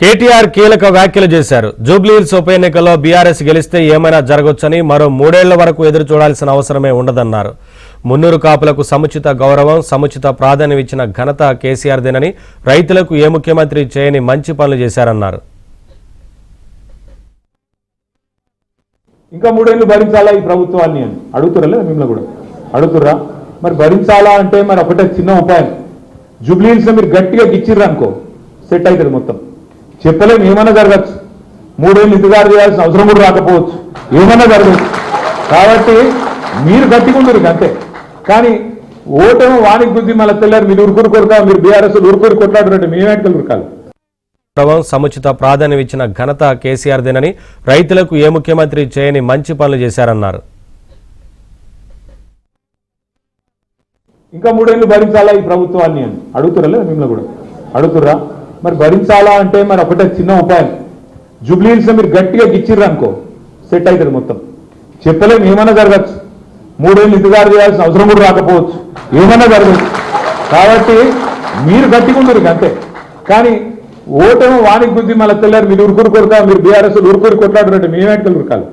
కేటీఆర్ కీలక వ్యాఖ్యలు చేశారు. జూబ్లీహిల్స్ ఉప ఎన్నికల్లో బీఆర్ఎస్ గెలిస్తే ఏమైనా జరగొచ్చని, మరో 3 ఏళ్ల వరకు ఎదురు చూడాల్సిన అవసరమే ఉండదన్నారు. మున్నూరు కాపులకు సముచిత గౌరవం, సముచిత ప్రాధాన్యం ఇచ్చిన ఘనత కేసీఆర్దేనని, రైతులకు ఏ ముఖ్యమంత్రి చేయని మంచి పనులు చేశారన్నారు. ఇంకా 3 ఏళ్లు భరించాలా ఈ ప్రభుత్వాన్ని అని అడుగుతుర్రా? మిమ్మల్ని కూడా అడుగుతుర్రా? మరి భరించాలా అంటే మరి ఒకటే చిన్న ఉపాయం, జూబ్లీహిల్స్ మీరు గట్టిగా గిచ్చిర్రు అనుకో, సెట్ అవుతుంది మొత్తం. చెప్పలేము, ఏమన్నా జరగచ్చు. 3 ఏళ్ళు ఇంతగారు చేయాల్సిన అవసరం కూడా రాకపోవచ్చు, ఏమన్నా జరగచ్చు. కాబట్టి మీరు గట్టిగా ఉండరు అంతే. కానీ ఓటేమో వానికి బుద్ధి మళ్ళీ తెల్లారు మీరు ఉరుకురు కొరక, మీరు బీఆర్ఎస్ ఉరుకురు కొట్లాడుతుంటే మేమేటలు ఉరకాలి. సముచిత ప్రాధాన్యం ఇచ్చిన ఘనత కేసీఆర్దేనని, రైతులకు ఏ ముఖ్యమంత్రి చేయని మంచి పనులు చేశారన్నారు. ఇంకా 3 ఏళ్లు భరించాలా ఈ ప్రభుత్వాన్ని అని అడుగుతుర్రా? మిమ్మల్ని కూడా అడుగుతుర్రా? మరి భరించాలా అంటే మరి ఒకటే చిన్న ఉపాయం, జూబ్లీహిల్స్ మీరు గట్టిగా గిచ్చిర్రు అనుకో, సెట్ అవుతుంది మొత్తం. చెప్పలేము, ఏమన్నా జరగచ్చు. 3 ఏళ్ళు ఇంతగారు చేయాల్సిన అవసరం కూడా రాకపోవచ్చు, ఏమన్నా జరగచ్చు. కాబట్టి మీరు గట్టిగా ఉండరు అంతే. కానీ ఓటేమో వానికి బుద్ధి మళ్ళీ తెల్లారు మీరు ఉరుకురు కొరక, మీరు బీఆర్ఎస్ ఉరుకురు కొట్లాడుతుంటే మేమేటలు ఉరకాలి.